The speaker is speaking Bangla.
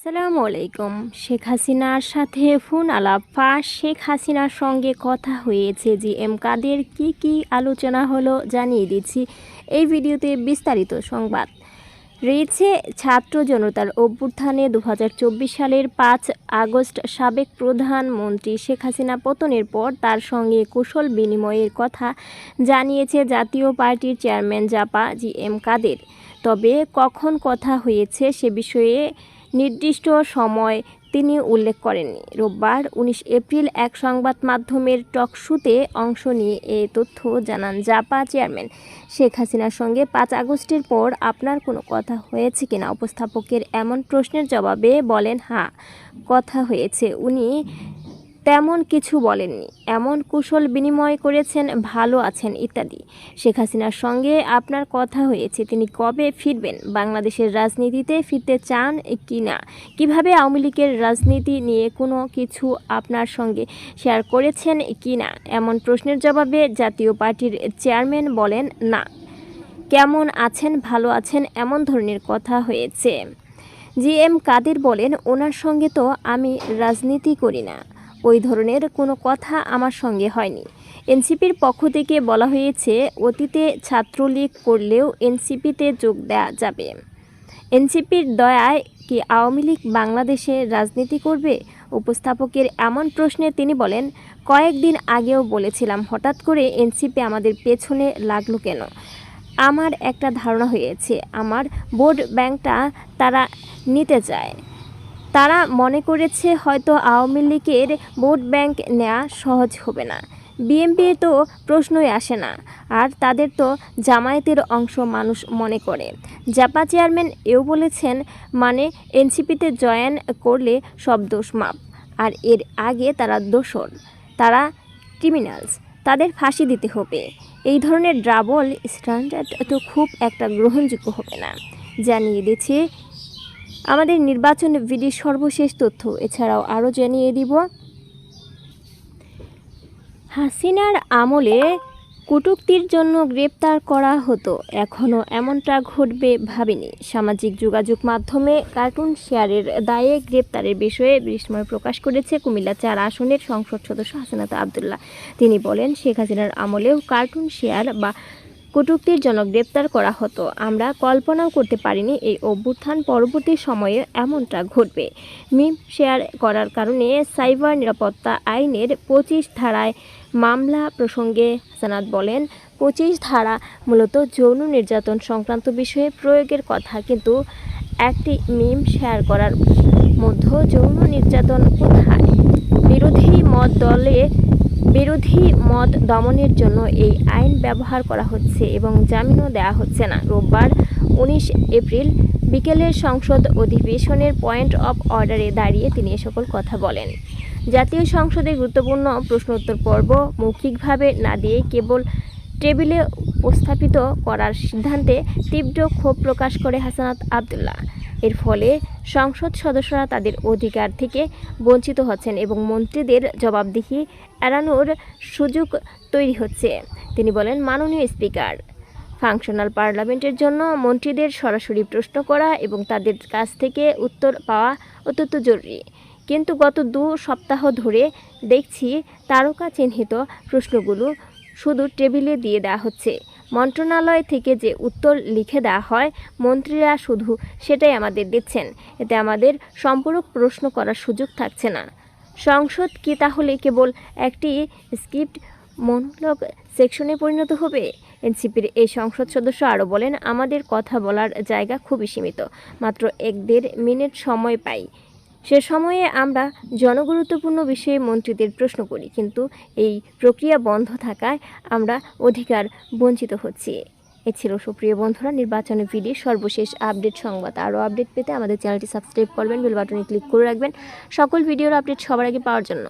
আসসালামু আলাইকুম। শেখ হাসিনার সাথে ফোন আলাপ ফাঁস। শেখ হাসিনার সঙ্গে কথা হয়েছে জিএম কাদের কি আলোচনা হলো জানিয়ে দিচ্ছি এই ভিডিওতে বিস্তারিত সংবাদ রয়েছে। ছাত্র জনতার অভ্যুত্থানে 2024 সালের 5 আগস্ট সাবেক প্রধানমন্ত্রী শেখ হাসিনা পতনের পর তার সঙ্গে কুশল বিনিময়ের কথা জানিয়েছে জাতীয় পার্টির চেয়ারম্যান জাপা জিএম কাদের। তবে কখন কথা হয়েছে সে বিষয়ে নির্দিষ্ট সময় তিনি উল্লেখ করেননি। রোববার 19 এপ্রিল এক সংবাদ মাধ্যমের টকশোতে অংশ নিয়ে এ তথ্য জানান জাপা চেয়ারম্যান। শেখ হাসিনার সঙ্গে 5 আগস্টের পর আপনার কোনো কথা হয়েছে কিনা উপস্থাপকের এমন প্রশ্নের জবাবে বলেন, হ্যাঁ, কথা হয়েছে। উনি তেমন কিছু বলেননি, এমন কুশল বিনিময় করেছেন, ভালো আছেন ইত্যাদি। শেখ হাসিনার সঙ্গে আপনার কথা হয়েছে, তিনি কবে ফিরবেন, বাংলাদেশের রাজনীতিতে ফিরতে চান কি না, কীভাবে আওয়ামী লীগের রাজনীতি নিয়ে কোনো কিছু আপনার সঙ্গে শেয়ার করেছেন কি না, এমন প্রশ্নের জবাবে জাতীয় পার্টির চেয়ারম্যান বলেন, না। কেমন আছেন, ভালো আছেন, এমন ধরনের কথা হয়েছে। জিএম কাদের বলেন, ওনার সঙ্গে তো আমি রাজনীতি করি না, ওই ধরনের কোনো কথা আমার সঙ্গে হয়নি। এনসিপির পক্ষ থেকে বলা হয়েছে, অতীতে ছাত্রলীগ করলেও এনসিপিতে যোগ দেওয়া যাবে। এনসিপির দয়ায় কি আওয়ামী লীগ বাংলাদেশে রাজনীতি করবে? উপস্থাপকের এমন প্রশ্নে তিনি বলেন, কয়েকদিন আগেও বলেছিলাম, হঠাৎ করে এনসিপি আমাদের পেছনে লাগলো কেন? আমার একটা ধারণা হয়েছে, আমার ভোট ব্যাংকটা তারা নিতে চায়। তারা মনে করেছে হয়তো আওয়ামী লীগের ভোট ব্যাংক নেওয়া সহজ হবে না। বিএনপির তো প্রশ্নই আসে না, আর তাদের তো জামায়াতের অংশ মানুষ মনে করে। জাপা চেয়ারম্যান এও বলেছেন, মানে এনসিপিতে জয়েন করলে সব দোষ মাপ, আর এর আগে তারা দোষর, তারা ক্রিমিনালস, তাদের ফাঁসি দিতে হবে। এই ধরনের ডাবল স্ট্যান্ডার্ড তো খুব একটা গ্রহণযোগ্য হবে না। জানিয়ে দিচ্ছি আমাদের নির্বাচন ভিডিওর সর্বশেষ তথ্য। এছাড়াও আরও জানিয়ে দিব, হাসিনার আমলে কটূক্তির জন্য গ্রেপ্তার করা হতো, এখনও এমনটা ঘটবে ভাবিনি। সামাজিক যোগাযোগ মাধ্যমে কার্টুন শেয়ারের দায়ে গ্রেপ্তারের বিষয়ে বিস্ময় প্রকাশ করেছে কুমিল্লা 4 আসনের সংসদ সদস্য হাসনাত আবদুল্লাহ। তিনি বলেন, শেখ হাসিনার আমলেও কার্টুন শেয়ার বা কটূক্তির জন্য গ্রেপ্তার করা হতো, আমরা কল্পনাও করতে পারিনি এই অভ্যুত্থান পরবর্তী সময়ে এমনটা ঘটবে। মিম শেয়ার করার কারণে সাইবার নিরাপত্তা আইনের 25 ধারায় মামলা প্রসঙ্গে হাসনাত বলেন, 25 ধারা মূলত যৌন নির্যাতন সংক্রান্ত বিষয়ে প্রয়োগের কথা, কিন্তু একটি মিম শেয়ার করার মধ্যে যৌন নির্যাতন কোথায়? বিরোধী মত দমনের জন্য এই আইন ব্যবহার করা হচ্ছে এবং জামিনও দেওয়া হচ্ছে না। রোববার 19 এপ্রিল বিকেলে সংসদ অধিবেশনের পয়েন্ট অফ অর্ডারে দাঁড়িয়ে তিনি এ সকল কথা বলেন। জাতীয় সংসদে গুরুত্বপূর্ণ প্রশ্নোত্তর পর্ব মৌখিকভাবে না দিয়ে কেবল টেবিলে উপস্থাপিত করার সিদ্ধান্তে তীব্র ক্ষোভ প্রকাশ করে হাসনাত আবদুল্লাহ। এর ফলে সংসদ সদস্যরা তাদের অধিকার থেকে বঞ্চিত হচ্ছেন এবং মন্ত্রীদের জবাবদিহি এড়ানোর সুযোগ তৈরি হচ্ছে। তিনি বলেন, মাননীয় স্পিকার, ফাংশনাল পার্লামেন্টের জন্য মন্ত্রীদের সরাসরি প্রশ্ন করা এবং তাদের কাছ থেকে উত্তর পাওয়া অত্যন্ত জরুরি। কিন্তু গত 2 সপ্তাহ ধরে দেখছি তারকা চিহ্নিত প্রশ্নগুলো শুধু টেবিলে দিয়ে দেওয়া হচ্ছে। মন্ত্রণালয় থেকে যে উত্তর লিখে দেওয়া হয়, মন্ত্রীরা শুধু সেটাই আমাদের দিচ্ছেন। এতে আমাদের সম্পূরক প্রশ্ন করার সুযোগ থাকছে না। সংসদ কি তাহলে কেবল একটি স্ক্রিপ্ট মনোলগ সেকশনে পরিণত হবে? এনসিপির এই সংসদ সদস্য আরও বলেন, আমাদের কথা বলার জায়গা খুবই সীমিত, মাত্র 1-1.5 মিনিট সময় পাই। সে সময়ে আমরা জনগুরুত্বপূর্ণ বিষয়ে মন্ত্রীদের প্রশ্ন করি, কিন্তু এই প্রক্রিয়া বন্ধ থাকায় আমরা অধিকার বঞ্চিত হচ্ছি। এ ছিল সুপ্রিয় বন্ধুরা নির্বাচনের ভিডিও সর্বশেষ আপডেট সংবাদ। আরও আপডেট পেতে আমাদের চ্যানেলটি সাবস্ক্রাইব করবেন, বেল বাটনে ক্লিক করে রাখবেন সকল ভিডিওর আপডেট সবার আগে পাওয়ার জন্য।